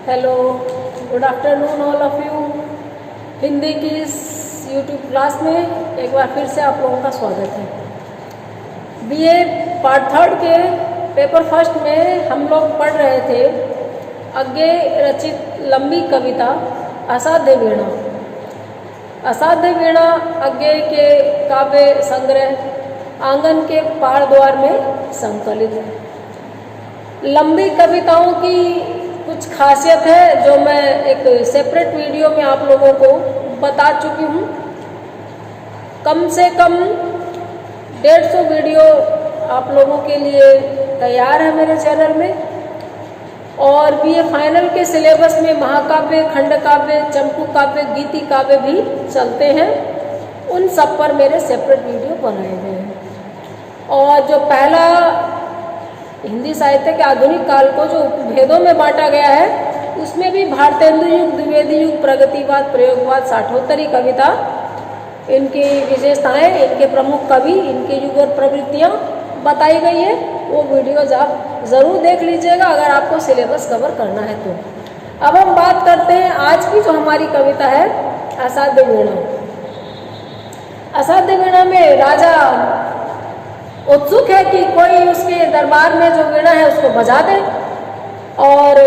Hello, good afternoon all of you. Hindi की इस YouTube class में एक बार फिर से आप लोगों का स्वागत है। बीए पार्ट थर्ड के पेपर फर्स्ट में हम लोग पढ़ रहे थे अज्ञे रचित लंबी कविता असाध्य वीणा। असाध्य वीणा अज्ञे के काव्य संग्रह आंगन के पार द्वार में संकलित है। लंबी कविताओं की कुछ खासियत है जो मैं एक सेपरेट वीडियो में आप लोगों को बता चुकी हूँ। कम से कम 150 वीडियो आप लोगों के लिए तैयार है मेरे चैनल में। और बीए फाइनल के सिलेबस में महाकाव्य, खंड काव्य, चंपू काव्य, गीति काव्य भी चलते हैं। उन सब पर मेरे सेपरेट वीडियो बनाए गए हैं। और जो पहला हिंदी साहित्य के आधुनिक काल को जो भेदों में बांटा गया है उसमें भी भारतेंदु युग, द्विवेदी युग, प्रगतिवाद, प्रयोगवाद, साठोत्तरी कविता, इनकी विशेषताएं, इनके प्रमुख कवि, इनके युग और प्रवृत्तियां बताई गई है। वो वीडियोज आप ज़रूर देख लीजिएगा अगर आपको सिलेबस कवर करना है तो। अब हम बात करते हैं आज की जो हमारी कविता है असाध्य वीणा। असाध्य वीणा में राजा उत्सुक है कि कोई उसके दरबार में जो वीणा है उसको बजा दे, और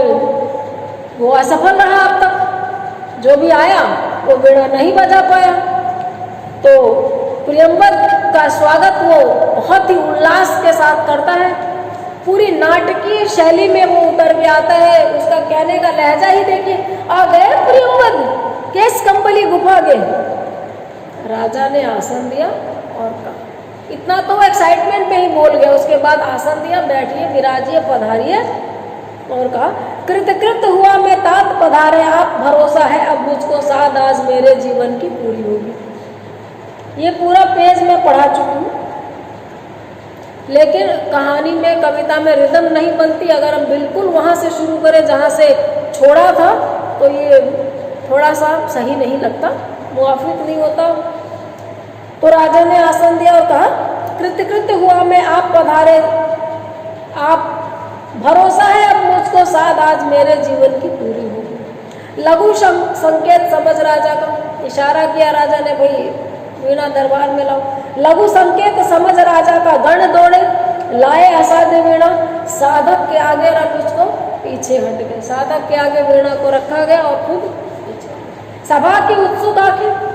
वो असफल रहा। अब तक जो भी आया वो वीणा नहीं बजा पाया। तो प्रियंवद का स्वागत वो बहुत ही उल्लास के साथ करता है। पूरी नाटकीय शैली में वो उतर के आता है। उसका कहने का लहजा ही देखिए, आ गए प्रियंवद, केस कंबली गुफा गए। राजा ने आसन दिया और कहा, इतना तो वो एक्साइटमेंट में ही बोल गया। उसके बाद आसन दिया, बैठिए, विराजिए, पधारिए, और कहा, कृत हुआ मैं तात पधारे आप, भरोसा है अब मुझको साध आज मेरे जीवन की पूरी होगी। ये पूरा पेज मैं पढ़ा चुकी हूँ, लेकिन कहानी में, कविता में रिदम नहीं बनती। अगर हम बिल्कुल वहाँ से शुरू करें जहाँ से छोड़ा था तो ये थोड़ा सा सही नहीं लगता, मुआफिक नहीं होता। तो राजा ने आसन दिया और कहा, कृत्य हुआ मैं आप पधारे आप, भरोसा है अब मुझको साध आज मेरे जीवन की पूरी होगी। लघु संकेत समझ राजा का, इशारा किया राजा ने, भाई वीणा दरबार में लाओ। लघु संकेत समझ राजा का, गण दौड़े लाए असाध्य वीणा, साधक के आगे रख उसको पीछे हट गए। साधक के आगे वीणा को रखा गया और खुद पीछे। सभा की उत्सुक आंखें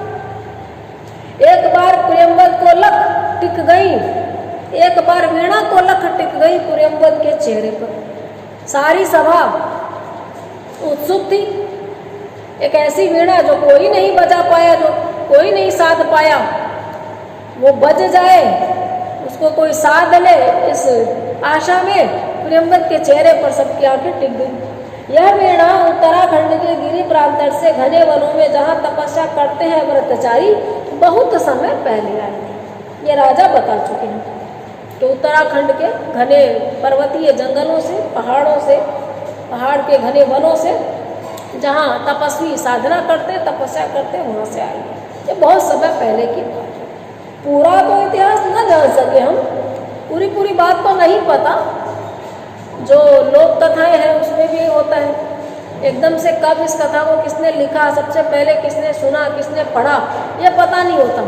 एक बार प्रियंवद को लख टिक गई, एक बार वीणा को लख टिक गई प्रियंवद के चेहरे पर। सारी सभा उत्सुक थी। एक ऐसी वीणा जो कोई नहीं बजा पाया, जो कोई नहीं साध पाया, वो बज जाए, उसको कोई साध ले, इस आशा में प्रियंवद के चेहरे पर सबकी आंखें टिक गई। यह वीणा उत्तराखंड के गिरी प्रांतर से घने वनों में जहाँ तपस्या करते हैं व्रतचारी, बहुत समय पहले आई थी। ये राजा बता चुके हैं कि उत्तराखंड के घने पर्वतीय जंगलों से, पहाड़ों से, पहाड़ के घने वनों से जहाँ तपस्वी साधना करते, तपस्या करते, वहाँ से आई। ये बहुत समय पहले की बात है। पूरा तो इतिहास न जान सके हम, पूरी बात तो नहीं पता। जो लोक कथाएं हैं उसमें भी होता है, एकदम से कब इस कथा को किसने लिखा, सबसे पहले किसने सुना, किसने पढ़ा, ये पता नहीं होता।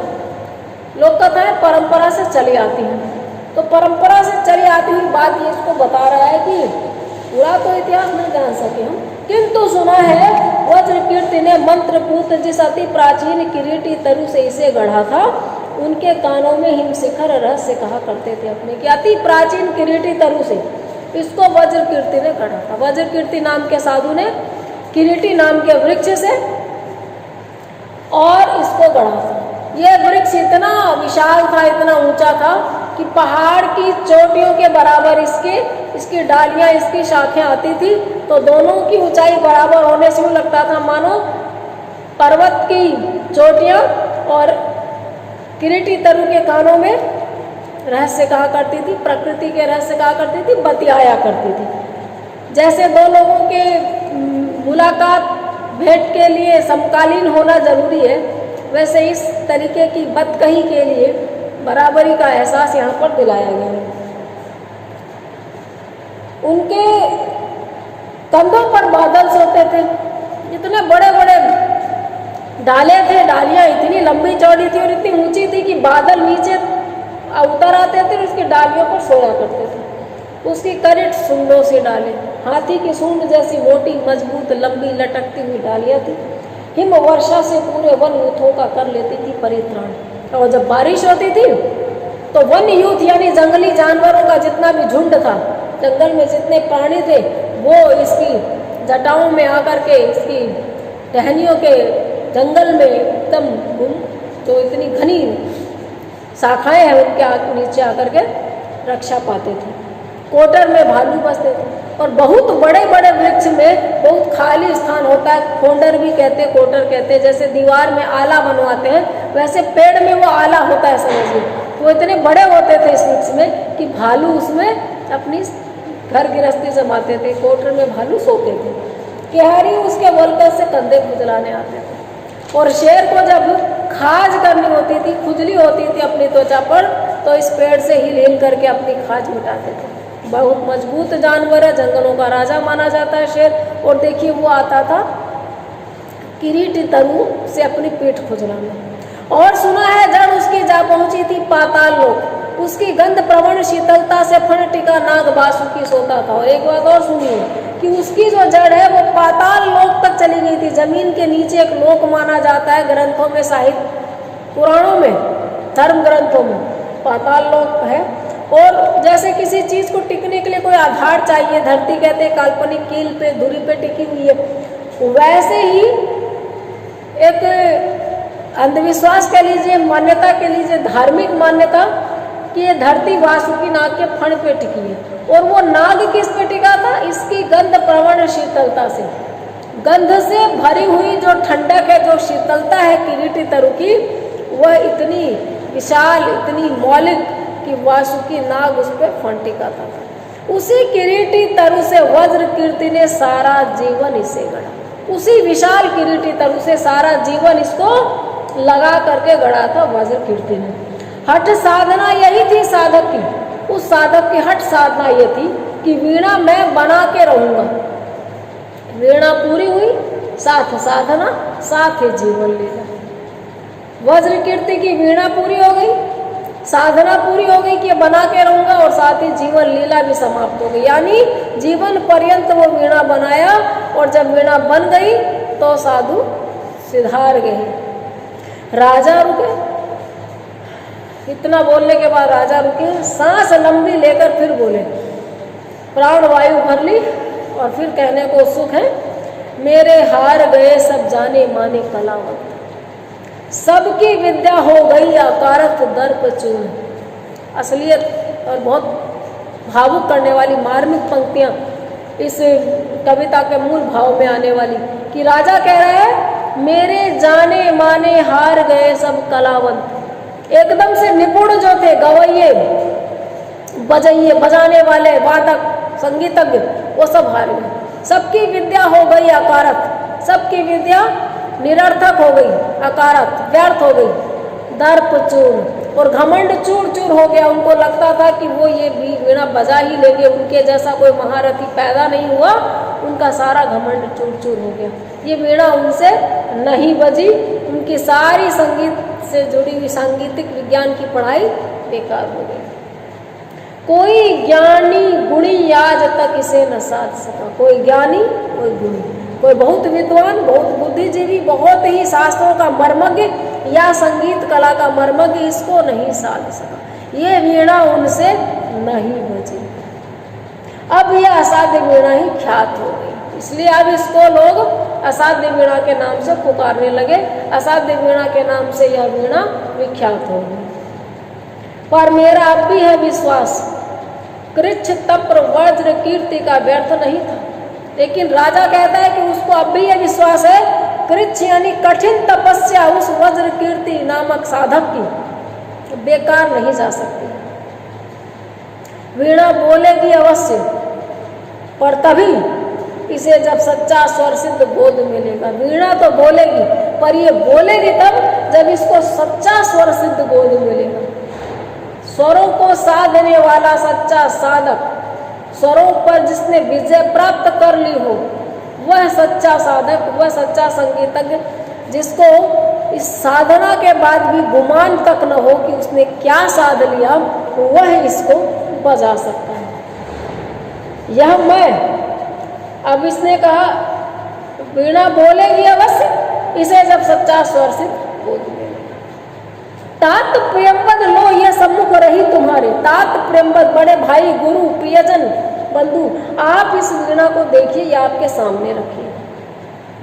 लोक कथाएं परंपरा से चली आती हैं। तो परंपरा से चली आती हुई बात ये इसको बता रहा है कि पूरा तो इतिहास नहीं जान सके हम, किंतु सुना है वज्र कीर्ति ने मंत्रपूत जिस अति प्राचीन किरीटी तरु से इसे गढ़ा था, उनके कानों में हिमशिखर रहस्य कहा करते थे अपने कि अति प्राचीन किरीटी तरु से इसको वज्र कीर्ति ने गढ़ा था। वज्र कीर्ति नाम के साधु ने किरीटी नाम के वृक्ष से और इसको गढ़ा था। यह वृक्ष इतना विशाल था, इतना ऊंचा था कि पहाड़ की चोटियों के बराबर इसकी डालियां, इसकी शाखें आती थी। तो दोनों की ऊंचाई बराबर होने से लगता था मानो पर्वत की चोटियां और किरीटी तरु के कानों में रहस्य कहा करती थी, प्रकृति के रहस्य कहा करती थी, बतियाया करती थी। जैसे दो लोगों के मुलाकात, भेंट के लिए समकालीन होना जरूरी है, वैसे इस तरीके की बतकही के लिए बराबरी का एहसास यहाँ पर दिलाया गया है। उनके कंधों पर बादल सोते थे, इतने बड़े बड़े डाले थे, डालियां इतनी लंबी चौड़ी थी और इतनी ऊंची थी कि बादल नीचे उतर आते थे और उसकी डालियों पर सोया करते थे। उसकी करिट सूंडों से डाले, हाथी की सूंड जैसी मोटी मजबूत लंबी लटकती हुई डालियां थी। हिम वर्षा से पूरे वन यूथों का कर लेती थी परित्राण। और जब बारिश होती थी तो वन यूथ यानी जंगली जानवरों का जितना भी झुंड था, जंगल में जितने प्राणी थे, वो इसकी जटाओं में आकर के, इसकी टहनियों के जंगल में एकदम जो इतनी घनी शाखाएं हैं उनके नीचे आकर के रक्षा पाते थे। कोटर में भालू बसते थे और बहुत बड़े बड़े वृक्ष में बहुत खाली स्थान होता है, खोंडर भी कहते, कोटर कहते। जैसे दीवार में आला बनवाते हैं वैसे पेड़ में वो आला होता है, समझिए। वो इतने बड़े होते थे इस वृक्ष में कि भालू उसमें अपनी घर गृहस्थी जमाते थे। कोटर में भालू सोते थे। केहारी उसके वलकल से कंधे खुजलाने आते थे। और शेर को जब खाज करनी होती थी, खुजली होती थी अपनी त्वचा पर, तो इस पेड़ से हिल हिल करके अपनी खाज मिटाते थे। बहुत मजबूत जानवर है, जंगलों का राजा माना जाता है शेर। और देखिए वो आता था किरीटी तरु से अपनी पीठ खुजलाने। और सुना है जड़ उसकी जा पहुंची थी पाताल लोक, उसकी गंध प्रवण शीतलता से फणटिका नाग बासुकी सोता था। और एक बात और सुनिए कि उसकी जो जड़ है वो पाताल लोक तक चली गई थी। जमीन के नीचे एक लोक माना जाता है ग्रंथों में, साहित्य पुराणों में, धर्म ग्रंथों में पाताल लोक है। और जैसे किसी चीज को टिकने के लिए कोई आधार चाहिए, धरती कहते हैं काल्पनिक कील पे, धुरी पे टिकी हुई है, वैसे ही एक अंधविश्वास कह लीजिए, मान्यता कह लीजिए, धार्मिक मान्यता कि ये धरती वासुकी नाग के फण पे टिकी है। और वो नाग किस पे टिका था? इसकी गंध प्रवण शीतलता से, गंध से भरी हुई जो ठंडक है, जो शीतलता है किरीटी तरु की, वह इतनी विशाल, इतनी मौलिक कि वासुकी नाग उस पर फण टिका था। उसी किरीटी तरु से वज्र कीर्ति ने सारा जीवन इसे गढ़ा। उसी विशाल किरीटी तरु से सारा जीवन इसको लगा करके गढ़ा था वज्र कीर्ति ने। हठ साधना यही थी साधक की। उस साधक की हठ साधना ये थी कि वीणा मैं बना के रहूंगा। वीणा पूरी हुई, साथ साधना, साथ ही जीवन लीला। वज्र कीर्ति की वीणा पूरी हो गई, साधना पूरी हो गई कि बना के रहूंगा, और साथ ही जीवन लीला भी समाप्त हो गई। यानी जीवन पर्यंत वो वीणा बनाया, और जब वीणा बन गई तो साधु सिधार गए। राजा रुके। इतना बोलने के बाद राजा रुके, सांस लंबी लेकर फिर बोले, प्राण वायु भर ली, और फिर कहने को उत्सुक है, मेरे हार गए सब जाने माने कलावंत, सबकी विद्या हो गई अकारत दर्प चूर्ण। असलियत और बहुत भावुक करने वाली मार्मिक पंक्तियां इस कविता के मूल भाव में आने वाली, कि राजा कह रहा है मेरे जाने माने हार गए सब कलावंत। एकदम से निपुण जो थे, गवैये, बजाइए, बजाने वाले, वादक, संगीतज्ञ, वो सब हार गए। सबकी विद्या हो गई अकारत, सबकी विद्या निरर्थक हो गई, अकारत, व्यर्थ हो गई। दर्प चूर्ण, और घमंड चूर चूर हो गया। उनको लगता था कि वो ये वीणा बजा ही लेंगे, उनके जैसा कोई महारथी पैदा नहीं हुआ। उनका सारा घमंड चूर चूर हो गया। ये वीणा उनसे नहीं बजी, उनकी सारी संगीत से जुड़ी हुई सांगीतिक विज्ञान की पढ़ाई बेकार हो गई। कोई ज्ञानी गुणी आज तक इसे न साध सका। कोई ज्ञानी, कोई गुणी, कोई बहुत विद्वान, बहुत बुद्धिजीवी, बहुत ही शास्त्रों का मर्मज्ञ या संगीत कला का मर्मज्ञ इसको नहीं साध सका। ये वीणा उनसे नहीं बजी। अब यह असाध्य वीणा ही ख्यात हो गई, इसलिए अब इसको लोग असाध्य वीणा के नाम से पुकारने लगे। असाध्य वीणा के नाम से यह वीणा विख्यात हो गई। पर मेरा अब भी है विश्वास, कृच्छ तप्र वज्र कीर्ति का व्यर्थ नहीं था। लेकिन राजा कहता है कि उसको अब भी यह विश्वास है, कृच्छ यानी कठिन तपस्या उस वज्र कीर्ति नामक साधक की बेकार नहीं जा सकती। वीणा बोलेगी अवश्य, पर तभी इसे जब सच्चा स्वर सिद्ध बोध मिलेगा। वीणा तो बोलेगी, पर ये बोलेगी तब जब इसको सच्चा स्वर सिद्ध बोध मिलेगा। स्वरों को साधने वाला सच्चा साधक स्वरों पर जिसने विजय प्राप्त कर ली हो, वह सच्चा साधक, वह सच्चा संगीतज्ञ, जिसको इस साधना के बाद भी गुमान तक न हो कि उसने क्या साध लिया, वह इसको बजा सकता है। यह मैं, अब इसने कहा वीणा बोलेगी अवश्य, इसे जब सच्चा स्वर से बोल देगा। तात प्रियंवद लो ये सम्मुख रही तुम्हारे, तात प्रियंवद बड़े भाई गुरु प्रियजन बंधु, आप इस वीणा को देखिए, ये आपके सामने रखिए।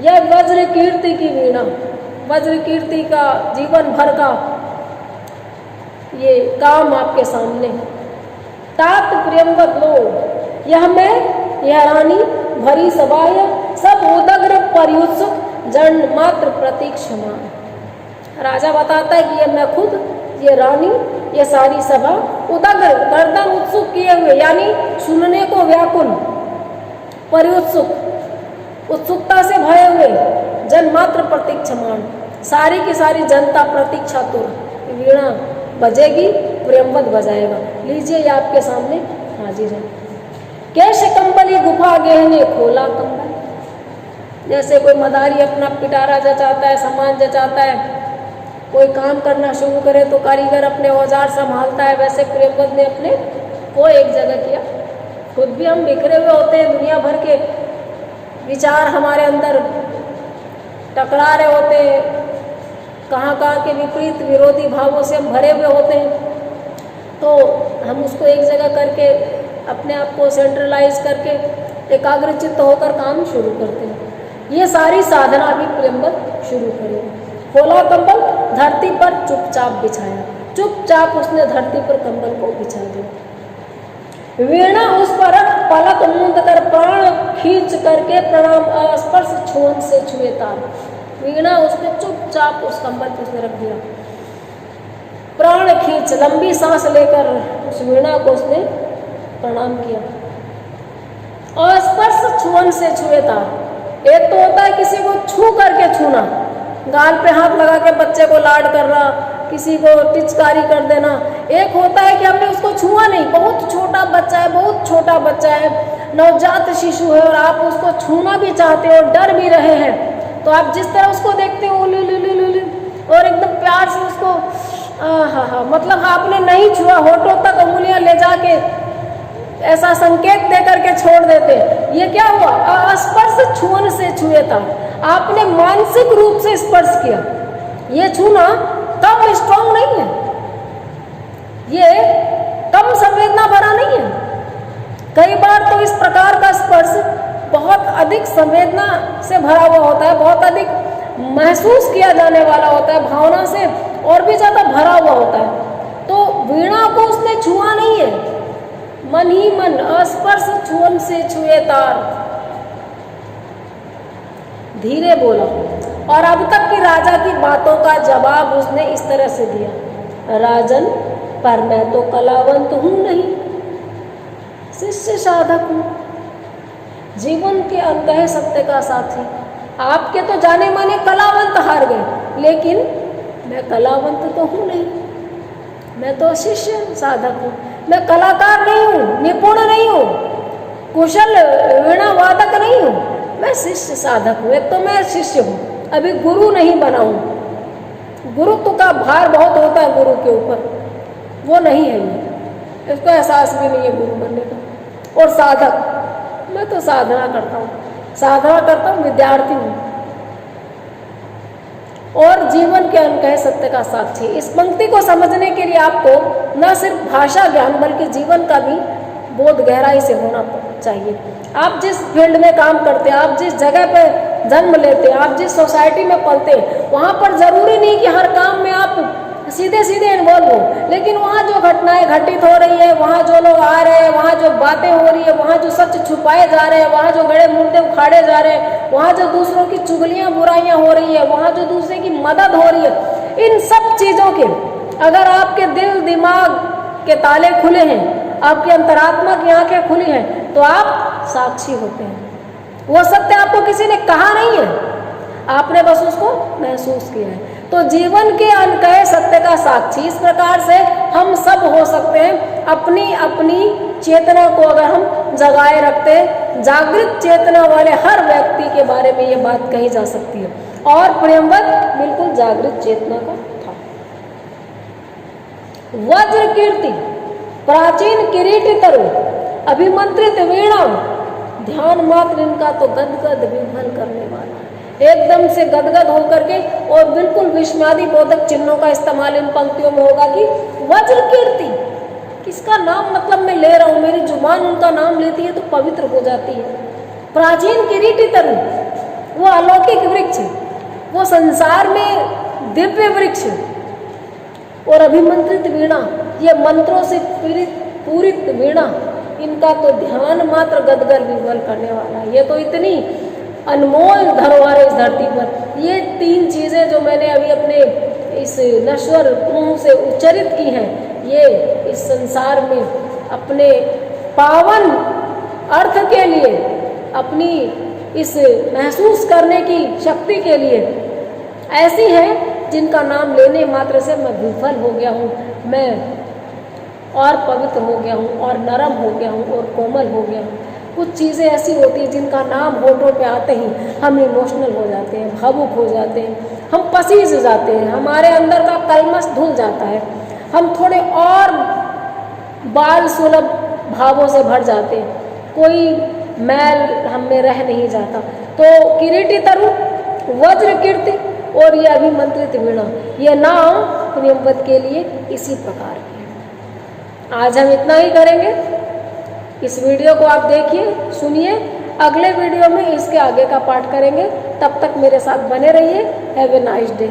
यह वज्र कीर्ति की वीणा, वज्र कीर्ति का जीवन भर का ये काम आपके सामने। तात प्रियंवद लो, यह मैं, यह रानी भरी सभाय, सब उदग्र पर्युत्सुक जन मात्र प्रतीक्षमा। राजा बताता है कि ये मैं खुद, ये रानी, ये सारी सभा उदग्र गर्दन उत्सुक किए हुए, यानी सुनने को व्याकुल, पर्युत्सुक उत्सुकता से भये हुए, जन मात्र प्रतीक्षमान, सारी की सारी जनता प्रतीक्षा तो वीणा बजेगी, प्रियंवद बजाएगा। लीजिए ये आपके सामने हाजिर है। केश कंबली गुफा गहने खोला कंबल, जैसे कोई मदारी अपना पिटारा जचाता है, सामान जचाता है, कोई काम करना शुरू करे तो कारीगर अपने औजार संभालता है, वैसे प्रियंवद ने अपने को एक जगह किया। खुद भी हम बिखरे हुए होते हैं, दुनिया भर के विचार हमारे अंदर टकरा रहे होते हैं, कहाँ के विपरीत विरोधी भावों से हम भरे हुए होते हैं, तो हम उसको एक जगह करके अपने आप को सेंट्रलाइज करके एकाग्रचित्त होकर काम शुरू करते हैं। ये सारी साधना भी प्रियंवद शुरू करेगी। खोला कंबल, धरती पर चुपचाप बिछाया, चुपचाप उसने धरती पर कंबल को बिछा दिया। वीणा उस पर पलक मूंद कर प्राण खींच करके प्रणाम स्पर्श छुअन से छुए तार, वीणा उसने चुपचाप उस कंबल पर उसने रख दिया। प्राण खींच, लंबी सांस लेकर उस वीणा को उसने प्रणाम किया। और स्पर्श छुअन से छुए तार, एक तो होता है किसी को छू करके छूना, गाल पे हाथ लगा के बच्चे को लाड करना, किसी को टिचकारी कर देना। एक होता है कि हमने उसको छुआ नहीं, बहुत छोटा बच्चा है, बहुत छोटा बच्चा है, नवजात शिशु है, और आप उसको छूना भी चाहते हो और डर भी रहे हैं, तो आप जिस तरह उसको देखते हो और एकदम प्यार से उसको मतलब आपने नहीं छुआ, होठों तक उंगलियां ले जाके ऐसा संकेत दे करके छोड़ देते। ये क्या हुआ? स्पर्श छुअन से छुए था, आपने मानसिक रूप से स्पर्श किया। ये छूना कम स्ट्रांग नहीं है, ये कम संवेदना भरा नहीं है। कई बार तो इस प्रकार का स्पर्श बहुत अधिक संवेदना से भरा हुआ होता है, बहुत अधिक महसूस किया जाने वाला होता है, भावना से और भी ज्यादा भरा हुआ होता है। तो वीणा को उसने छुआ नहीं है, मन ही मन स्पर्श छुअन से छुए तार, धीरे बोला। और अब तक की राजा की बातों का जवाब उसने इस तरह से दिया, राजन पर मैं तो कलावंत हूं नहीं, शिष्य साधक हूं, जीवन के अनकहे सत्य का साथी। आपके तो जाने माने कलावंत हार गए, लेकिन मैं कलावंत तो हूं नहीं, मैं तो शिष्य साधक हूं, मैं कलाकार नहीं हूं, निपुण नहीं हूं, कुशल वीणा वादक नहीं हूं, मैं शिष्य साधक हूं। एक तो मैं शिष्य हूं, अभी गुरु नहीं बना हूं। गुरुत्व का भार बहुत होता है गुरु के ऊपर, वो नहीं है ये, इसको एहसास भी नहीं है गुरु बनने का। और साधक, मैं तो साधना करता हूँ, साधना करता हूँ, विद्यार्थी हूँ और जीवन के अनकहे सत्य का साक्षी। इस पंक्ति को समझने के लिए आपको न सिर्फ भाषा ज्ञान बल्कि जीवन का भी बोध गहराई से होना चाहिए। आप जिस फील्ड में काम करते हैं, आप जिस जगह पे जन्म लेते हैं, आप जिस सोसाइटी में पलते हैं, वहाँ पर जरूरी नहीं कि हर काम में आप सीधे सीधे इन्वॉल्व हो, लेकिन वहाँ जो घटनाएं घटित हो रही है, वहाँ जो लोग आ रहे हैं, वहाँ जो बातें हो रही है, वहाँ जो सच छुपाए जा रहे हैं, वहाँ जो गड़े मुंडे उखाड़े जा रहे हैं, वहाँ जो दूसरों की चुगलियां बुराइयां हो रही है, वहाँ जो दूसरे की मदद हो रही है, इन सब चीजों के अगर आपके दिल दिमाग के ताले खुले हैं, आपकी अंतरात्मा की आंखें खुली हैं, तो आप साक्षी होते हैं। वो सत्य आपको किसी ने कहा नहीं है, आपने बस उसको महसूस किया है। तो जीवन के अनकहे सत्य का साक्षी इस प्रकार से हम सब हो सकते हैं। अपनी अपनी चेतना को अगर हम जगाए रखते हैं, जागृत चेतना वाले हर व्यक्ति के बारे में ये बात कही जा सकती है। और प्रेमवत बिल्कुल जागृत चेतना का था। वज्र कीर्ति प्राचीन किरीटी तरु अभिमंत्रित वीणा, ध्यान मात्र इनका तो गदगद विह्वल करने वाला, एकदम से गदगद होकर के, और बिल्कुल विस्मयादि बोधक चिन्हों का इस्तेमाल इन पंक्तियों में होगा कि वज्र कीर्ति, किसका नाम मतलब मैं ले रहा हूँ, मेरी जुबान उनका नाम लेती है तो पवित्र हो जाती है। प्राचीन किरीटी तरु, वो अलौकिक वृक्ष, वो संसार में दिव्य वृक्ष, और अभिमंत्रित वीणा, ये मंत्रों से पूरित वीणा, इनका तो ध्यान मात्र गदगद विह्वल करने वाला। ये तो इतनी अनमोल धरोहर है इस धरती पर। ये तीन चीज़ें जो मैंने अभी अपने इस नश्वर मुंह से उच्चरित की हैं, ये इस संसार में अपने पावन अर्थ के लिए, अपनी इस महसूस करने की शक्ति के लिए ऐसी है जिनका नाम लेने मात्र से मैं विफल हो गया हूँ, मैं और पवित्र हो गया हूँ, और नरम हो गया हूँ, और कोमल हो गया हूँ। कुछ चीज़ें ऐसी होती हैं जिनका नाम होठों पे आते ही हम इमोशनल हो जाते हैं, भावुक हो जाते हैं, हम पसीज जाते हैं, हमारे अंदर का कलमश धुल जाता है, हम थोड़े और बाल सुलभ भावों से भर जाते हैं, कोई मैल हम में रह नहीं जाता। तो किरीटी तरु, वज्र कीर्ति और ये अभिमंत्रित वीणा, ये नाम प्रेमवत के लिए इसी प्रकार के हैं। आज हम इतना ही करेंगे। इस वीडियो को आप देखिए, सुनिए, अगले वीडियो में इसके आगे का पाठ करेंगे। तब तक मेरे साथ बने रहिए। Have a nice day.